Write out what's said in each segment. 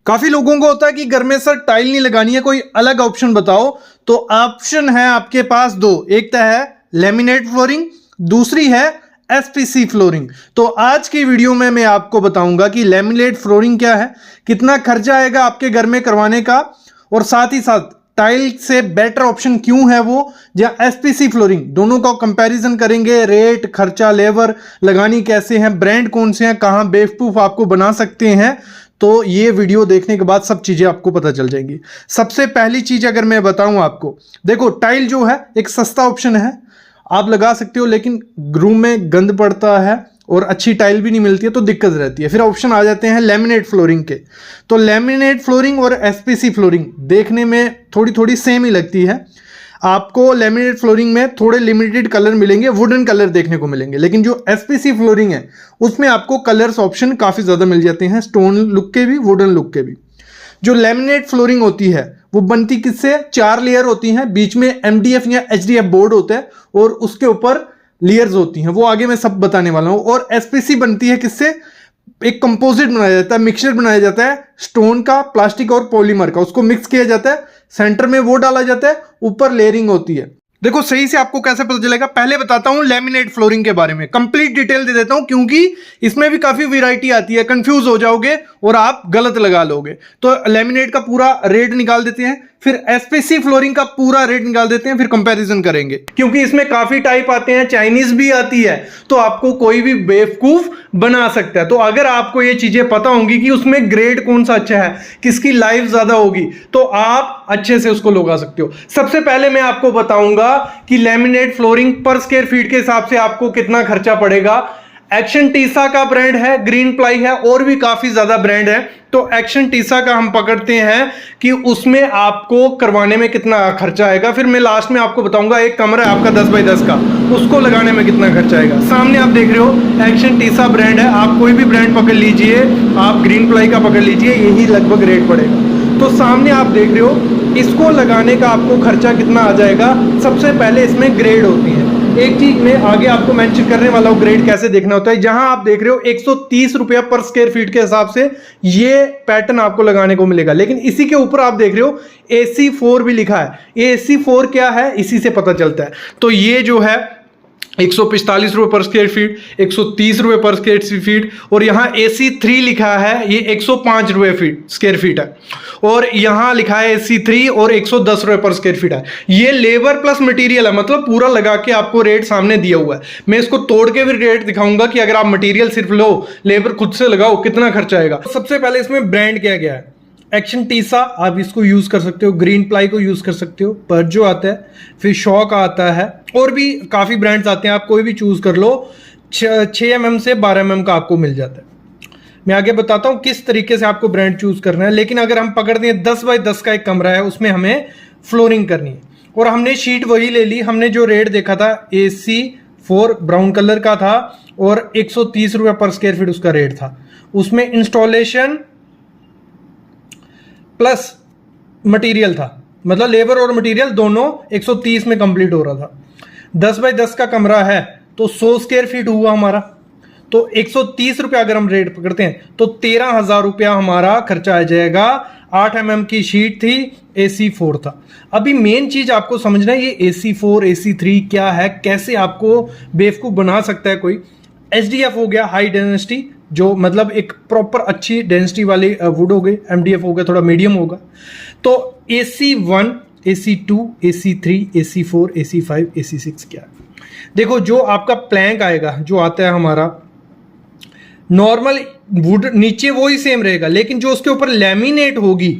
काफी लोगों को होता है कि घर में सर टाइल नहीं लगानी है, कोई अलग ऑप्शन बताओ। तो ऑप्शन है आपके पास दो, एक तो है लेमिनेट फ्लोरिंग, दूसरी है एसपीसी फ्लोरिंग। तो आज की वीडियो में मैं आपको बताऊंगा कि लेमिनेट फ्लोरिंग क्या है, कितना खर्चा आएगा आपके घर में करवाने का, और साथ ही साथ टाइल से बेटर ऑप्शन क्यों है वो, या एसपीसी फ्लोरिंग, दोनों का कंपैरिजन करेंगे। रेट, खर्चा, लेबर लगानी कैसे है, ब्रांड कौन से हैं, कहां बेवकूफ आपको बना सकते हैं। तो ये वीडियो देखने के बाद सब चीजें आपको पता चल जाएंगी। सबसे पहली चीज अगर मैं बताऊं आपको, देखो टाइल जो है एक सस्ता ऑप्शन है, आप लगा सकते हो, लेकिन रूम में गंद पड़ता है और अच्छी टाइल भी नहीं मिलती है तो दिक्कत रहती है। फिर ऑप्शन आ जाते हैं लेमिनेट फ्लोरिंग के। तो लेमिनेट फ्लोरिंग और एसपीसी फ्लोरिंग देखने में थोड़ी थोड़ी सेम ही लगती है। आपको लेमिनेट फ्लोरिंग में थोड़े लिमिटेड कलर मिलेंगे, वुडन कलर देखने को मिलेंगे, लेकिन जो एसपीसी फ्लोरिंग है उसमें आपको कलर्स ऑप्शन काफी ज्यादा मिल जाते हैं, स्टोन लुक के भी, वुडन लुक के भी। जो लेमिनेट फ्लोरिंग होती है वो बनती किससे, 4 लेयर होती हैं, बीच में एमडीएफ या एचडीएफ बोर्ड होता है और उसके ऊपर लेयर्स होती हैं, वो आगे मैं सब बताने वाला हूं। और एसपीसी बनती है किससे, एक कंपोजिट बनाया जाता है, मिक्सचर बनाया जाता है स्टोन का, प्लास्टिक और पॉलीमर का, उसको मिक्स किया जाता है, सेंटर में वो डाला जाता है, ऊपर लेयरिंग होती है। देखो सही से आपको कैसे पता चलेगा, पहले बताता हूं लेमिनेट फ्लोरिंग के बारे में, कंप्लीट डिटेल दे देता हूं, क्योंकि इसमें भी काफी वैरायटी आती है, कंफ्यूज हो जाओगे और आप गलत लगा लोगे। तो लेमिनेट का पूरा रेट निकाल देते हैं, फिर एसपीसी फ्लोरिंग का पूरा रेट निकाल देते हैं, फिर कंपैरिजन करेंगे, क्योंकि इसमें काफी टाइप आते हैं, चाइनीज भी आती है, तो आपको कोई भी बेवकूफ बना सकता है। तो अगर आपको ये चीजें पता होंगी कि उसमें ग्रेड कौन सा अच्छा है, किसकी लाइफ ज्यादा होगी, तो आप अच्छे से उसको लगा सकते हो। सबसे पहले मैं आपको बताऊंगा कि लेमिनेट फ्लोरिंग पर स्क्वायर फीट के हिसाब से आपको कितना खर्चा पड़ेगा। एक्शन टीसा का ब्रांड है, ग्रीन प्लाई है, और भी काफी ज्यादा ब्रांड है। तो एक्शन टीसा का हम पकड़ते हैं कि उसमें आपको करवाने में कितना खर्चा आएगा, फिर मैं लास्ट में आपको बताऊंगा एक कमरा है आपका 10 बाई 10 का, उसको लगाने में कितना खर्चा आएगा। सामने आप देख रहे हो एक्शन टीसा ब्रांड है, आप कोई भी ब्रांड पकड़ लीजिए, आप ग्रीन प्लाई का पकड़ लीजिए, यही लगभग रेट पड़ेगा। तो सामने आप देख रहे हो, इसको लगाने का आपको खर्चा कितना आ जाएगा। सबसे पहले इसमें ग्रेड होती है, एक चीज मैं आगे आपको मेंशन करने वाला हूं, ग्रेड कैसे देखना होता है। जहां आप देख रहे हो 130 रुपया पर स्क्वायर फीट के हिसाब से ये पैटर्न आपको लगाने को मिलेगा, लेकिन इसी के ऊपर आप देख रहे हो AC4 भी लिखा है। ये AC4 क्या है, इसी से पता चलता है। तो ये जो है 145 रुपये पर स्क्वायर फीट, 130 रुपये पर स्क्वायर फीट, और यहाँ AC3 लिखा है, ये 105 रुपये स्क्वायर फीट है, और यहाँ लिखा है AC3 और 110 रुपये पर स्क्वायर फीट है। ये लेबर प्लस मटेरियल है, मतलब पूरा लगा के आपको रेट सामने दिया हुआ है। मैं इसको तोड़ के भी रेट दिखाऊंगा कि अगर आप मटेरियल सिर्फ लो, लेबर खुद से लगाओ, कितना खर्चा आएगा। सबसे पहले इसमें ब्रांड क्या क्या है, एक्शन टीसा आप इसको यूज कर सकते हो, ग्रीन प्लाई को यूज कर सकते हो, पर्जो आता है, फिर शॉक आता है, और भी काफी ब्रांड्स आते हैं, आप कोई भी चूज कर लो। 6 mm से 12 mm का आपको मिल जाता है। मैं आगे बताता हूं किस तरीके से आपको ब्रांड चूज करना है। लेकिन अगर हम पकड़ दें 10 बाई 10 का एक कमरा है, उसमें हमें फ्लोरिंग करनी है, और हमने शीट वही ले ली, हमने जो रेट देखा था AC4 ब्राउन कलर का था, और 130 रुपये पर स्क्वायर फीट उसका रेट था। उसमें इंस्टॉलेशन प्लस मटेरियल था, मतलब लेबर और मटेरियल दोनों 130 में कंप्लीट हो रहा था। 10 बाई 10 का कमरा है तो 100 स्क्वायर फीट हुआ हमारा, तो 130 रुपया अगर हम रेट पकड़ते हैं तो 13,000 रुपया हमारा खर्चा आ जाएगा। 8 mm की शीट थी, AC4 था। अभी मेन चीज आपको समझना है, ये AC4 AC3 क्या है, कैसे आपको बेवकूफ बना सकता है कोई। HDF हो गया हाई डेंसिटी, जो मतलब एक प्रॉपर अच्छी डेंसिटी वाली वुड हो गई, MDF हो गया थोड़ा मीडियम होगा। तो AC1 AC2 AC3 AC4 AC5 AC6 क्या है, देखो जो आपका प्लैंक आएगा, जो आता है हमारा नॉर्मल वुड, नीचे वो ही सेम रहेगा, लेकिन जो उसके ऊपर लैमिनेट होगी,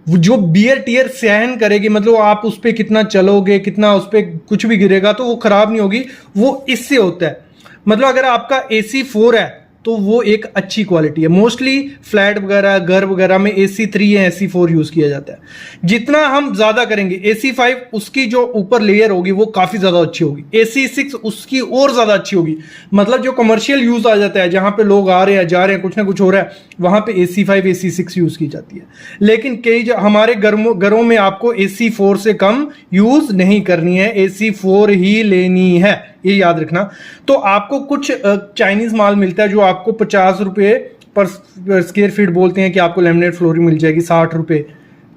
जो बियर टीयर सहन करेगी, मतलब आप उस पर कितना चलोगे, कितना उस पर कुछ भी गिरेगा तो वो खराब नहीं होगी, वो इससे होता है। मतलब अगर आपका AC4 है तो वो एक अच्छी क्वालिटी है। मोस्टली फ्लैट वगैरह, घर वगैरह में AC3 या AC4 यूज किया जाता है। जितना हम ज्यादा करेंगे, AC5 उसकी जो ऊपर लेयर होगी वो काफी ज्यादा अच्छी होगी, AC6 उसकी और ज्यादा अच्छी होगी। मतलब जो कमर्शियल यूज आ जाता है, जहां पे लोग आ रहे हैं, जा रहे हैं, कुछ ना कुछ हो रहा है, वहां पे AC5 AC6 यूज की जाती है। लेकिन कई हमारे घरों में आपको AC4 से कम यूज नहीं करनी है, AC4 ही लेनी है, ये याद रखना। तो आपको कुछ चाइनीज माल मिलता है जो आपको 50 रुपये पर स्क्वायर फीट बोलते हैं कि आपको लेमिनेट फ्लोरिंग मिल जाएगी 60 रुपये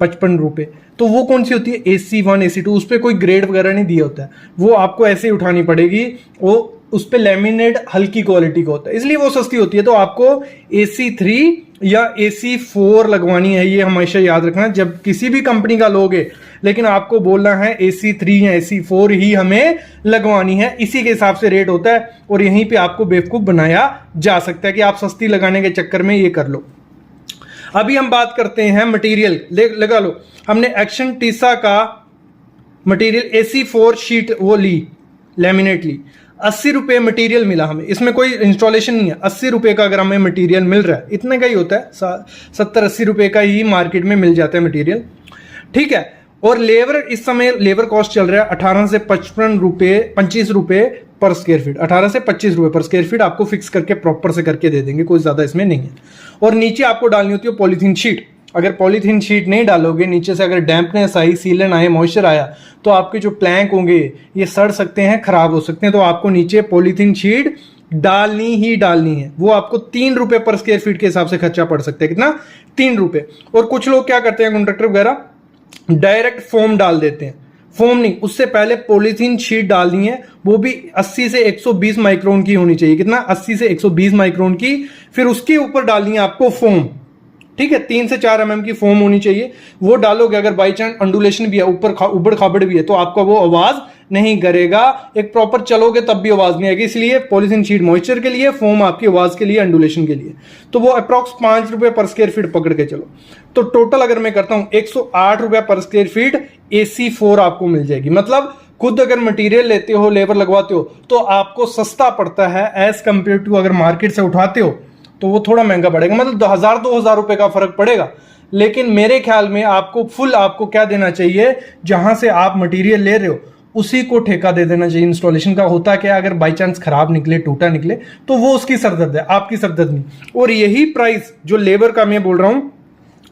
55 रुपये, तो वो कौन सी होती है? AC1 AC2, उस पर कोई ग्रेड वगैरह नहीं दिया होता है, वो आपको ऐसे ही उठानी पड़ेगी, वो उस पर लेमिनेट हल्की क्वालिटी का होता है, इसलिए वो सस्ती होती है। तो आपको AC3 या AC4 लगवानी है, ये हमेशा याद रखना जब किसी भी कंपनी का लोगे, लेकिन आपको बोलना है AC3 या AC4 ही हमें लगवानी है, इसी के हिसाब से रेट होता है। और यहीं पे आपको बेवकूफ बनाया जा सकता है कि आप सस्ती लगाने के चक्कर में ये कर लो। अभी हम बात करते हैं मटेरियल, लगा लो हमने एक्शन टीसा का मटेरियल AC4 शीट वो ली, लेमिनेट ली, 80 रुपये मटेरियल मिला हमें, इसमें कोई इंस्टॉलेशन नहीं है। 80 रुपये का अगर हमें मटेरियल मिल रहा है, इतने का ही होता है, 70-80 रुपये का ही मार्केट में मिल जाता है मटेरियल, ठीक है। और लेबर, इस समय लेबर कॉस्ट चल रहा है 18 से 25 रुपये पर स्क्वायर फीट, 18 से 25 रुपये पर स्क्वायर फीट आपको फिक्स करके प्रॉपर से करके दे देंगे, कोई ज़्यादा इसमें नहीं है। और नीचे आपको डालनी होती है पॉलीथीन शीट, अगर पॉलीथीन शीट नहीं डालोगे, नीचे से अगर डैम्पनेस आई, सीलन आए, मॉइस्चर आया, तो आपके जो प्लैंक होंगे ये सड़ सकते हैं, खराब हो सकते हैं, तो आपको नीचे पॉलीथीन शीट डालनी ही डालनी है। वो आपको 3 रुपये पर स्क्वायर फीट के हिसाब से खर्चा पड़ सकता है, कितना? 3 रुपये। और कुछ लोग क्या करते हैं, कॉन्ट्रैक्टर वगैरह डायरेक्ट फोम डाल देते हैं, फोम नहीं, उससे पहले पॉलीथीन शीट डालनी है, वो भी 80 से 120 माइक्रोन की होनी चाहिए, कितना? 80 से 120 माइक्रोन की, फिर उसके ऊपर डालनी है आपको फोम, ठीक है, 3 से 4 mm की फोम होनी चाहिए। वो डालोगे, अगर बाई चांस अंडुलेशन भी है, ऊपर उबड़ खाबड़ भी है, तो आपका वो आवाज नहीं करेगा, एक प्रॉपर चलोगे तब भी आवाज नहीं आएगी। इसलिए पॉलीथीन शीट मॉइस्चर के लिए, फोम आपकी आवाज के लिए, अंडुलेशन के लिए, तो वो अप्रॉक्स 5 रुपये पर स्क्वायर फीट पकड़ के चलो। तो टोटल अगर मैं करता हूं 108 रुपये पर स्क्वायर फीट AC4 आपको मिल जाएगी। मतलब खुद अगर मटेरियल लेते हो, लेबर लगवाते हो, तो आपको सस्ता पड़ता है एज कंपेयर टू अगर मार्केट से उठाते हो तो वो थोड़ा महंगा पड़ेगा, मतलब 1000-2000 रुपए का फर्क पड़ेगा। लेकिन मेरे ख्याल में आपको फुल, आपको क्या देना चाहिए, जहां से आप मटेरियल ले रहे हो उसी को ठेका दे देना चाहिए इंस्टॉलेशन का। होता क्या, अगर बाई चांस खराब निकले, टूटा निकले, तो वो उसकी सरदर्द है, आपकी सरदर्द नहीं। और यही प्राइस जो लेबर का मैं बोल रहा हूं,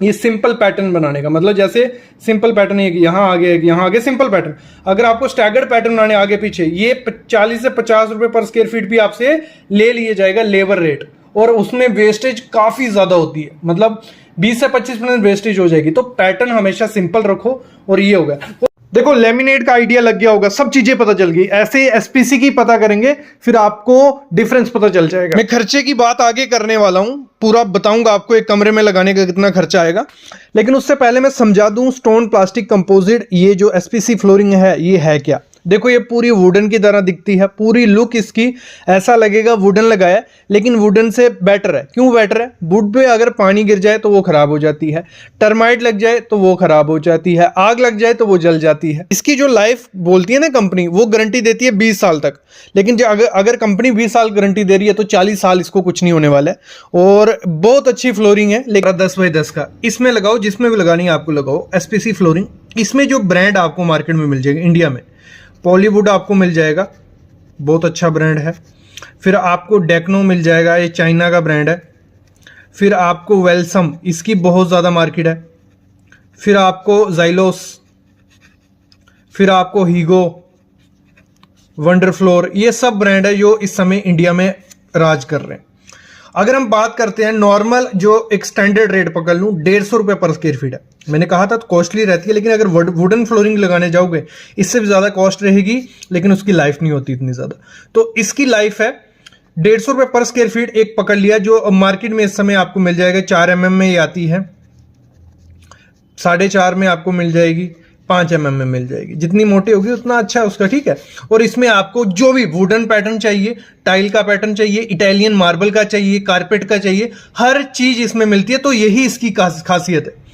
ये सिंपल पैटर्न बनाने का, मतलब जैसे सिंपल पैटर्न है, यहां आगे यहां आगे सिंपल पैटर्न। अगर आपको स्टैगर्ड पैटर्न बनाने आगे पीछे, ये 40 से 50 रुपए पर स्क्वायर फीट भी आपसे ले लिए जाएगा लेबर रेट, और उसमें वेस्टेज काफी ज्यादा होती है, मतलब 20 से 25% वेस्टेज हो जाएगी। तो पैटर्न हमेशा सिंपल रखो। और ये हो गया, देखो लेमिनेट का आइडिया लग गया होगा, सब चीजें पता चल गई। ऐसे SPC की पता करेंगे, फिर आपको डिफरेंस पता चल जाएगा। मैं खर्चे की बात आगे करने वाला हूं, पूरा बताऊंगा आपको एक कमरे में लगाने का कितना खर्चा आएगा, लेकिन उससे पहले मैं समझा दूं स्टोन प्लास्टिक कंपोजिट, ये जो SPC फ्लोरिंग है ये है क्या। देखो ये पूरी वुडन की तरह दिखती है, पूरी लुक इसकी ऐसा लगेगा वुडन लगाया, लेकिन वुडन से बेटर है। क्यों बेटर है? वुड पे अगर पानी गिर जाए तो वो खराब हो जाती है, टर्माइट लग जाए तो वो खराब हो जाती है, आग लग जाए तो वो जल जाती है। इसकी जो लाइफ बोलती है ना कंपनी, वो गारंटी देती है 20 साल तक, लेकिन जो अगर कंपनी 20 साल गारंटी दे रही है तो 40 साल इसको कुछ नहीं होने वाला है। और बहुत अच्छी फ्लोरिंग है, लेकिन 10x10 का इसमें लगाओ, जिसमें भी लगानी है आपको लगाओ SPC फ्लोरिंग। इसमें जो ब्रांड आपको मार्केट में मिल जाएगा इंडिया में, पॉलीवुड आपको मिल जाएगा, बहुत अच्छा ब्रांड है। फिर आपको डेक्नो मिल जाएगा, ये चाइना का ब्रांड है। फिर आपको वेल्सम, इसकी बहुत ज़्यादा मार्केट है। फिर आपको जाइलोस, फिर आपको हीगो, वंडरफ्लोर, ये सब ब्रांड है जो इस समय इंडिया में राज कर रहे हैं। अगर हम बात करते हैं नॉर्मल, जो एक स्टैंडर्ड रेट पकड़ लूँ, 150 रुपये पर स्क्वायर फीट है। मैंने कहा था कॉस्टली रहती है, लेकिन अगर वुडन फ्लोरिंग लगाने जाओगे इससे भी ज़्यादा कॉस्ट रहेगी, लेकिन उसकी लाइफ नहीं होती इतनी ज़्यादा। तो इसकी लाइफ है 150 रुपये पर स्क्वायर फीट एक पकड़ लिया, जो मार्केट में इस समय आपको मिल जाएगा। 4 mm में ये आती है, 4.5 में आपको मिल जाएगी, 5 mm में मिल जाएगी। जितनी मोटी होगी उतना अच्छा है उसका, ठीक है। और इसमें आपको जो भी वुडन पैटर्न चाहिए, टाइल का पैटर्न चाहिए, इटालियन मार्बल का चाहिए, कारपेट का चाहिए, हर चीज इसमें मिलती है। तो यही इसकी खासियत है,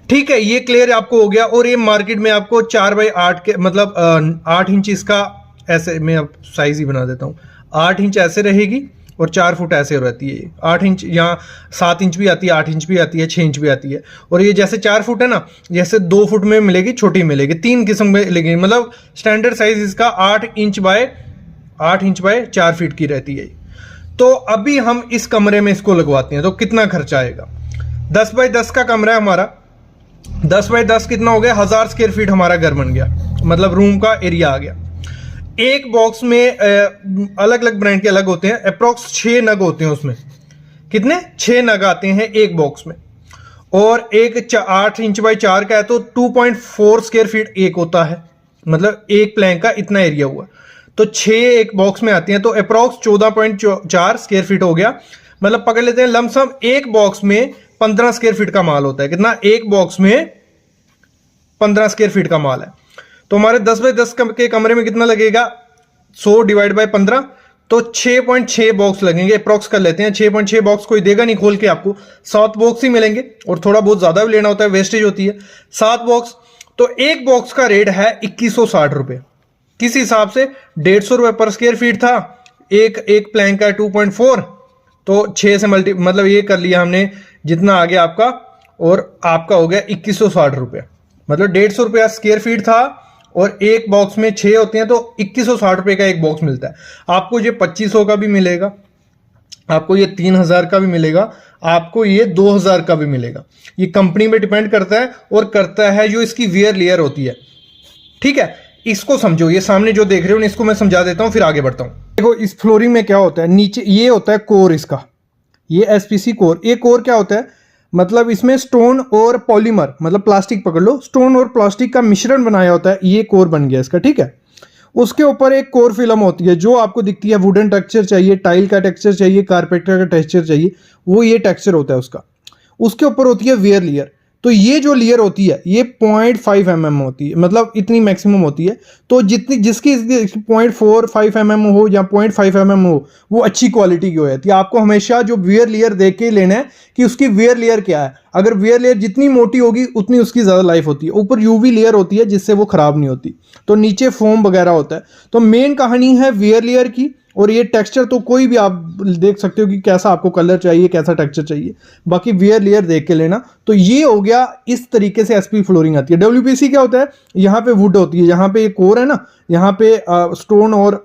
ठीक है। ये क्लियर आपको हो गया। और ये मार्केट में आपको 4x8 के, मतलब 8 इंच इसका, ऐसे मैं अब साइज ही बना देता हूँ, 8 इंच ऐसे रहेगी और 4 फुट ऐसे रहती है। 8 इंच, यहाँ 7 इंच भी आती है, 8 इंच भी आती है, 6 इंच भी आती है। और ये जैसे 4 फुट है ना, जैसे 2 फुट में मिलेगी, छोटी मिलेगी, 3 किस्म में मिलेगी। मतलब स्टैंडर्ड साइज इसका 8 इंच बाय 4 फीट की रहती है। तो अभी हम इस कमरे में इसको लगवाते हैं, तो कितना खर्चा आएगा। 10x10 का कमरा है हमारा, 10x10 कितना हो गया, 1000 स्क्वायर फीट हमारा घर बन गया, मतलब रूम का एरिया आ गया। एक बॉक्स में अलग अलग ब्रांड के अलग होते हैं, अप्रॉक्स 6 नग होते हैं उसमें, कितने 6 नग आते हैं एक बॉक्स में, और एक 8 इंच बाई 4 का है तो 2.4 स्क्वायर फीट एक होता है, मतलब एक प्लैंक का इतना एरिया हुआ, तो 6 एक बॉक्स में आती हैं, तो अप्रॉक्स 14.4 स्क्वायर फीट हो गया। मतलब पकड़ लेते हैं लमसम एक बॉक्स में 15 स्क्वायर फीट का माल होता है। कितना? एक बॉक्स में 15 स्क्वायर फीट का माल है। तो हमारे 10 बाई 10 के कमरे में कितना लगेगा? 100 डिवाइड बाई 15, तो 6.6 बॉक्स लगेंगे। अप्रॉक्स कर लेते हैं, 6.6 बॉक्स कोई देगा नहीं खोल के आपको, 7 बॉक्स ही मिलेंगे, और थोड़ा बहुत ज्यादा भी लेना होता है, वेस्टेज होती है। 7 बॉक्स, तो एक बॉक्स का रेट है 2160 रुपए। किस हिसाब से? 150 रुपए पर स्क्वायर फीट था, एक प्लैंक का 2.4, तो 6 से मतलब ये कर लिया हमने जितना आ गया आपका, और आपका हो गया 2160 रुपए। मतलब 150 रुपया स्क्वायर फीट था, और एक बॉक्स में 6 होते हैं, तो 2160 रुपए का एक बॉक्स मिलता है। आपको ये 2500 का भी मिलेगा, आपको ये 3000 का भी मिलेगा, आपको ये 2000 का भी मिलेगा। ये कंपनी पे डिपेंड करता है, और करता है जो इसकी वेयर लेयर होती है। ठीक है, इसको समझो, ये सामने जो देख रहे हो इसको मैं समझा देता हूं, फिर आगे बढ़ता हूं। देखो इस फ्लोरिंग में क्या होता है, नीचे ये होता है कोर इसका, ये एसपीसी कोर। ये कोर क्या होता है? मतलब इसमें स्टोन और पॉलीमर, मतलब प्लास्टिक पकड़ लो, स्टोन और प्लास्टिक का मिश्रण बनाया होता है, ये कोर बन गया इसका। ठीक है, उसके ऊपर एक कोर फिल्म होती है जो आपको दिखती है। वुडन टेक्सचर चाहिए, टाइल का टेक्सचर चाहिए, कारपेटर का टेक्सचर चाहिए, वो ये टेक्सचर होता है उसका। उसके ऊपर होती है वेयर लेयर। तो ये जो लेयर होती है ये 0.5 mm होती है, मतलब इतनी मैक्सिमम होती है। तो जितनी जिसकी 0.45 mm हो या 0.5 mm हो, वो अच्छी क्वालिटी की हो जाती है। आपको हमेशा जो वेयर लेयर देख के लेना है कि उसकी वेयर लेयर क्या है। अगर वेयर लेयर जितनी मोटी होगी उतनी उसकी ज़्यादा लाइफ होती है। ऊपर यूवी लेयर होती है जिससे वो ख़राब नहीं होती, तो नीचे फोम वगैरह होता है। तो मेन कहानी है वेयर लेयर की। और ये टेक्सचर तो कोई भी आप देख सकते हो कि कैसा आपको कलर चाहिए, कैसा टेक्सचर चाहिए, बाकी वेयर लेयर देख के लेना। तो ये हो गया, इस तरीके से एसपी फ्लोरिंग आती है। डब्ल्यूपीसी क्या होता है? यहाँ पे वुड होती है, यहाँ पे एक कोर है ना, यहाँ पे स्टोन और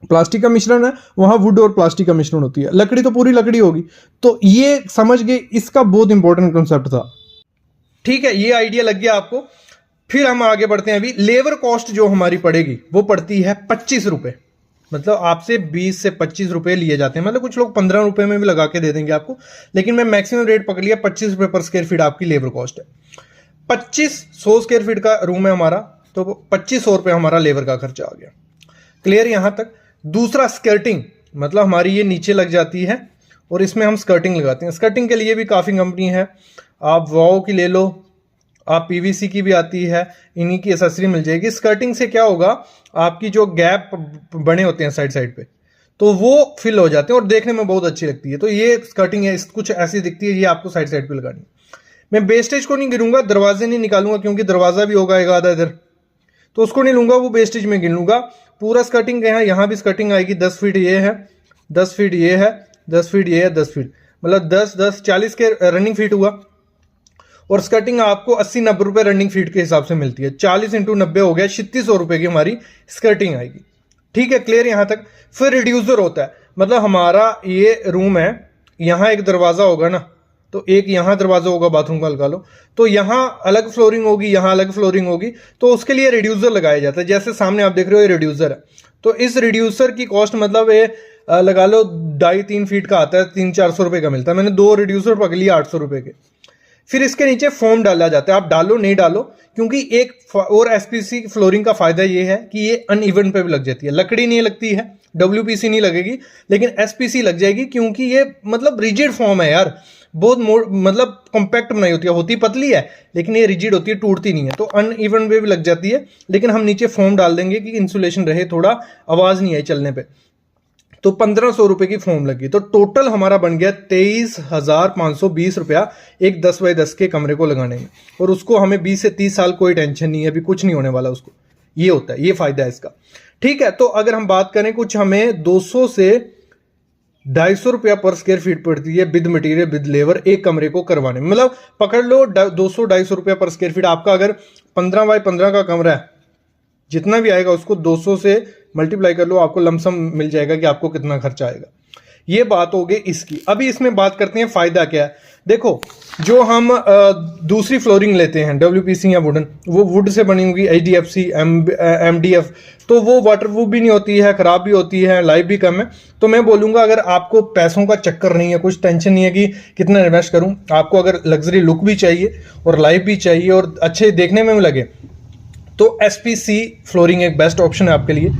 प्लास्टिक का मिश्रण है, वहां वुड और प्लास्टिक का मिश्रण होती है। लकड़ी तो पूरी लकड़ी होगी। तो ये समझ गए, इसका बहुत इंपॉर्टेंट कंसेप्ट था। ठीक है, ये आइडिया लग गया आपको। फिर हम आगे बढ़ते हैं। अभी लेबर कॉस्ट जो हमारी पड़ेगी वो पड़ती है 25 रुपए। मतलब आपसे 20 से 25 रुपए लिए जाते हैं, मतलब कुछ लोग 15 रुपए में भी लगा के दे देंगे आपको, लेकिन मैं मैक्सिमम रेट पकड़ लिया 25 रुपए पर स्क्वायर फीट आपकी लेबर कॉस्ट है। 2500 स्क्वायर फीट का रूम है हमारा, तो 2500 रुपए हमारा लेबर का खर्चा आ गया। क्लियर यहां तक? दूसरा स्कर्टिंग, मतलब हमारी ये नीचे लग जाती है और इसमें हम स्कर्टिंग लगाते हैं। स्कर्टिंग के लिए भी काफ़ी कंपनी है, आप वाओ की ले लो, आप पीवीसी की भी आती है, इन्हीं की एसेसरी मिल जाएगी। स्कर्टिंग से क्या होगा, आपकी जो गैप बने होते हैं साइड साइड पे, तो वो फिल हो जाते हैं और देखने में बहुत अच्छी लगती है। तो ये स्कर्टिंग है, कुछ ऐसी दिखती है, ये आपको साइड साइड पे लगानी है। मैं वेस्टेज को नहीं गिनूंगा, दरवाजे नहीं निकालूंगा, क्योंकि दरवाजा भी होगा एक आधा इधर, तो उसको नहीं लूंगा, वो वेस्टेज में गिन लूंगा। पूरा स्कर्टिंग है, यहाँ भी स्कर्टिंग आएगी। 10 फीट ये है, 10 फीट ये है, 10 फीट ये है, 10 फीट, मतलब 10 10 40 के रनिंग फीट हुआ। और स्कर्टिंग आपको 80-90 रुपए रनिंग फीट के हिसाब से मिलती है। 40 × 90 हो गया, 3600 रुपए की हमारी स्कर्टिंग आएगी। ठीक है, क्लियर यहां तक? फिर रिड्यूसर होता है, मतलब हमारा ये रूम है, यहां एक दरवाजा होगा ना, तो एक यहां दरवाजा होगा, बाथरूम का लगा लो, तो यहां अलग फ्लोरिंग होगी, यहां अलग फ्लोरिंग होगी, तो उसके लिए रिड्यूसर लगाया जाता है। जैसे सामने आप देख रहे हो ये रिड्यूसर है, तो इस रिड्यूसर की कॉस्ट मतलब ये लगा लो 2.5-3 फीट का आता है, 300-400 रुपए का मिलता है। मैंने 2 रिड्यूसर पकड़ लिया 800 रुपए के। फिर इसके नीचे फोम डाला जाता है, आप डालो नहीं डालो, क्योंकि एक और एसपीसी फ्लोरिंग का फायदा ये है कि ये अनइवन पे भी लग जाती है। लकड़ी नहीं लगती है, डब्ल्यूपीसी नहीं लगेगी, लेकिन एसपीसी लग जाएगी, क्योंकि ये मतलब रिजिड फॉर्म है यार, बहुत मतलब कॉम्पैक्ट बनाई होती है, होती पतली है लेकिन ये रिजिड होती है, टूटती नहीं है, तो अनइवन पे भी लग जाती है। लेकिन हम नीचे फोम डाल देंगे कि इंसुलेशन रहे, थोड़ा आवाज नहीं आई चलने पे। तो 1500 रुपए की फोम लगी, तो टोटल हमारा बन गया 23,520 रुपया एक 10 बाई 10 के कमरे को लगाने में। और उसको हमें 20 से 30 साल कोई टेंशन नहीं है, अभी कुछ नहीं होने वाला उसको। ये होता है, ये फायदा है इसका। ठीक है, तो अगर हम बात करें, कुछ हमें 200 से 250 रुपया पर स्क्वायर फीट पड़ती है विद मटेरियल विद लेबर एक कमरे को करवाने में। मतलब पकड़ लो 200-250 रुपया पर स्क्वायर फीट आपका। अगर 15 बाई 15 का कमरा है, जितना भी आएगा उसको 200 से मल्टीप्लाई कर लो, आपको लमसम मिल जाएगा कि आपको कितना खर्चा आएगा। ये बात हो गई इसकी। अभी इसमें बात करते हैं फायदा क्या है। देखो जो हम दूसरी फ्लोरिंग लेते हैं WPC या वुडन, वो वुड से बनी होगी, HDFC MDF, तो वो वाटरप्रूफ भी नहीं होती है, ख़राब भी होती है, लाइफ भी कम है। तो मैं बोलूँगा अगर आपको पैसों का चक्कर नहीं है, कुछ टेंशन नहीं है कि कितना इन्वेस्ट करूँ, आपको अगर लग्जरी लुक भी चाहिए और लाइफ भी चाहिए और अच्छे देखने में भी लगे, तो SPC फ्लोरिंग एक बेस्ट ऑप्शन है आपके लिए।